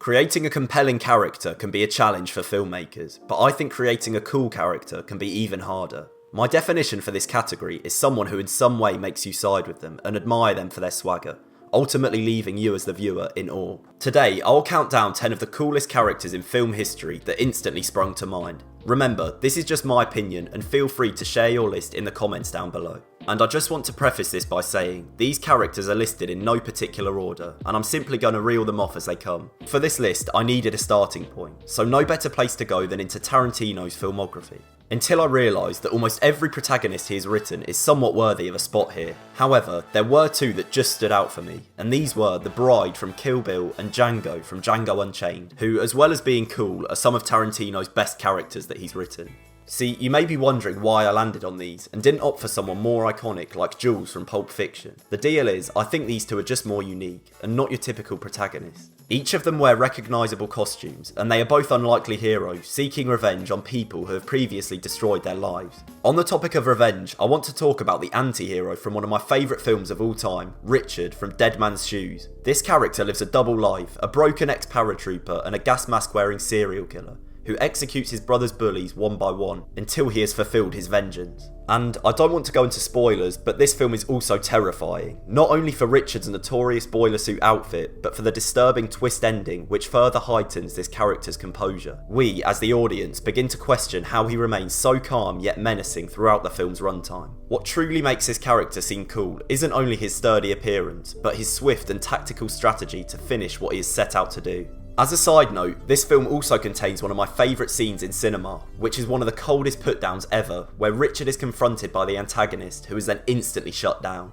Creating a compelling character can be a challenge for filmmakers, but I think creating a cool character can be even harder. My definition for this category is someone who in some way makes you side with them and admire them for their swagger, ultimately leaving you as the viewer in awe. Today, I'll count down 10 of the coolest characters in film history that instantly sprung to mind. Remember, this is just my opinion and feel free to share your list in the comments down below. And I just want to preface this by saying, these characters are listed in no particular order, and I'm simply going to reel them off as they come. For this list, I needed a starting point, so no better place to go than into Tarantino's filmography. Until I realised that almost every protagonist he has written is somewhat worthy of a spot here. However, there were two that just stood out for me, and these were The Bride from Kill Bill and Django from Django Unchained, who, as well as being cool, are some of Tarantino's best characters that he's written. See, you may be wondering why I landed on these, and didn't opt for someone more iconic like Jules from Pulp Fiction. The deal is, I think these two are just more unique, and not your typical protagonist. Each of them wear recognisable costumes, and they are both unlikely heroes, seeking revenge on people who have previously destroyed their lives. On the topic of revenge, I want to talk about the anti-hero from one of my favourite films of all time, Richard from Dead Man's Shoes. This character lives a double life, a broken ex-paratrooper and a gas mask wearing serial killer, who executes his brother's bullies one by one until he has fulfilled his vengeance. And I don't want to go into spoilers, but this film is also terrifying, not only for Richard's notorious boiler suit outfit, but for the disturbing twist ending which further heightens this character's composure. We, as the audience, begin to question how he remains so calm yet menacing throughout the film's runtime. What truly makes this character seem cool isn't only his sturdy appearance, but his swift and tactical strategy to finish what he is set out to do. As a side note, this film also contains one of my favourite scenes in cinema, which is one of the coldest put-downs ever, where Richard is confronted by the antagonist, who is then instantly shut down.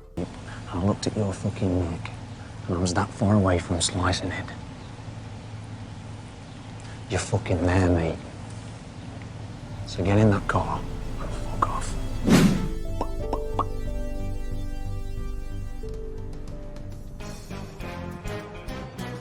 I looked at your fucking neck, and I was that far away from slicing it. You're fucking there, mate. So get in that car and fuck off.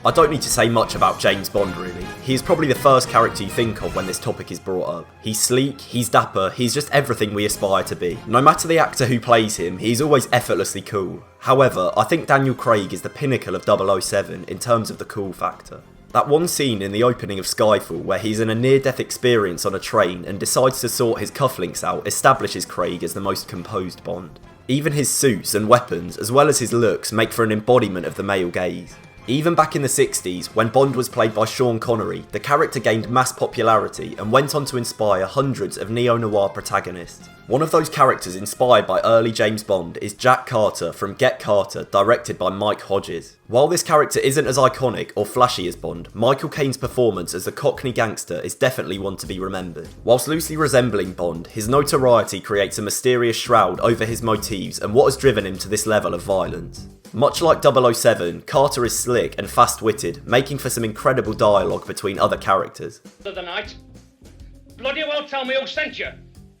I don't need to say much about James Bond really. He is probably the first character you think of when this topic is brought up. He's sleek, he's dapper, he's just everything we aspire to be. No matter the actor who plays him, he's always effortlessly cool. However, I think Daniel Craig is the pinnacle of 007 in terms of the cool factor. That one scene in the opening of Skyfall where he's in a near-death experience on a train and decides to sort his cufflinks out establishes Craig as the most composed Bond. Even his suits and weapons, as well as his looks, make for an embodiment of the male gaze. Even back in the 60s, when Bond was played by Sean Connery, the character gained mass popularity and went on to inspire hundreds of neo-noir protagonists. One of those characters inspired by early James Bond is Jack Carter from Get Carter, directed by Mike Hodges. While this character isn't as iconic or flashy as Bond, Michael Caine's performance as the Cockney gangster is definitely one to be remembered. Whilst loosely resembling Bond, his notoriety creates a mysterious shroud over his motives and what has driven him to this level of violence. Much like 007, Carter is slick and fast-witted, making for some incredible dialogue between other characters. Of the night, bloody well tell me who sent you.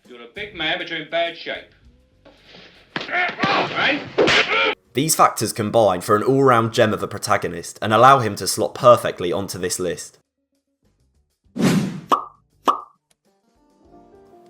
You're a big man, but you're in bad shape. Right? These factors combine for an all-round gem of a protagonist and allow him to slot perfectly onto this list.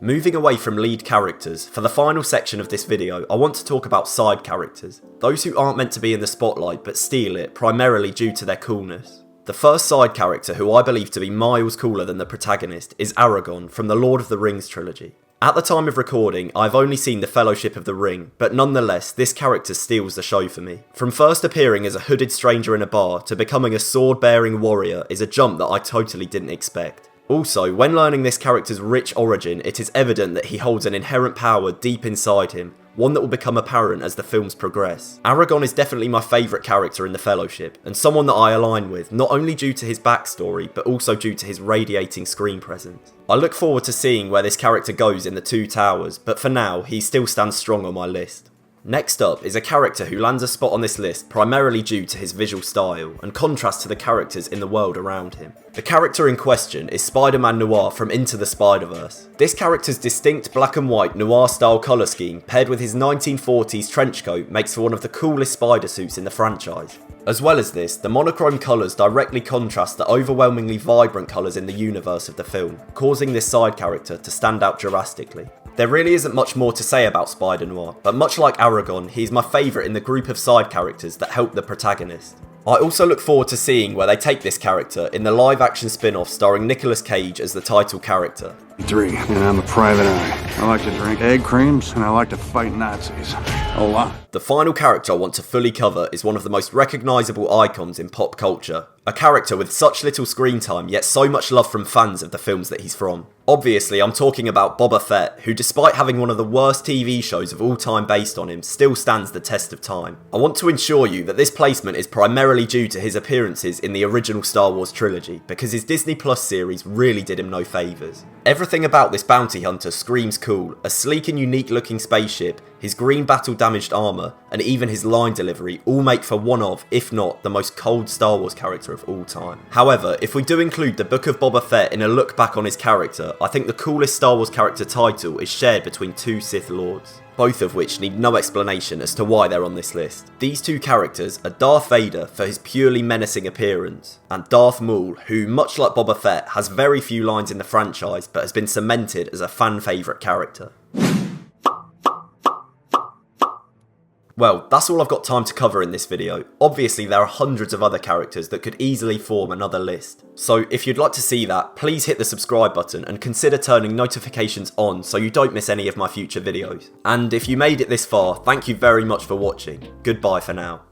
Moving away from lead characters, for the final section of this video, I want to talk about side characters. Those who aren't meant to be in the spotlight but steal it, primarily due to their coolness. The first side character who I believe to be miles cooler than the protagonist is Aragorn from the Lord of the Rings trilogy. At the time of recording, I've only seen the Fellowship of the Ring, but nonetheless, this character steals the show for me. From first appearing as a hooded stranger in a bar to becoming a sword-bearing warrior is a jump that I totally didn't expect. Also, when learning this character's rich origin, it is evident that he holds an inherent power deep inside him, one that will become apparent as the films progress. Aragorn is definitely my favourite character in the Fellowship, and someone that I align with, not only due to his backstory, but also due to his radiating screen presence. I look forward to seeing where this character goes in the Two Towers, but for now, he still stands strong on my list. Next up is a character who lands a spot on this list primarily due to his visual style and contrast to the characters in the world around him. The character in question is Spider-Man Noir from Into the Spider-Verse. This character's distinct black and white noir style colour scheme paired with his 1940s trench coat makes for one of the coolest spider suits in the franchise. As well as this, the monochrome colours directly contrast the overwhelmingly vibrant colours in the universe of the film, causing this side character to stand out drastically. There really isn't much more to say about Spider-Noir, but much like Aragorn, he's my favourite in the group of side characters that help the protagonist. I also look forward to seeing where they take this character in the live-action spin-off starring Nicolas Cage as the title character. 3, and I'm a private eye. I like to drink egg creams, and I like to fight Nazis. A lot. The final character I want to fully cover is one of the most recognisable icons in pop culture. A character with such little screen time, yet so much love from fans of the films that he's from. Obviously, I'm talking about Boba Fett, who despite having one of the worst TV shows of all time based on him, still stands the test of time. I want to ensure you that this placement is primarily due to his appearances in the original Star Wars trilogy, because his Disney Plus series really did him no favours. Everything about this bounty hunter screams cool, a sleek and unique looking spaceship, his green battle damaged armour, and even his line delivery all make for one of, if not, the most cold Star Wars character of all time. However, if we do include the Book of Boba Fett in a look back on his character, I think the coolest Star Wars character title is shared between two Sith Lords, both of which need no explanation as to why they're on this list. These two characters are Darth Vader for his purely menacing appearance, and Darth Maul, who, much like Boba Fett, has very few lines in the franchise but has been cemented as a fan favourite character. Well, that's all I've got time to cover in this video. Obviously there are hundreds of other characters that could easily form another list. So if you'd like to see that, please hit the subscribe button and consider turning notifications on so you don't miss any of my future videos. And if you made it this far, thank you very much for watching. Goodbye for now.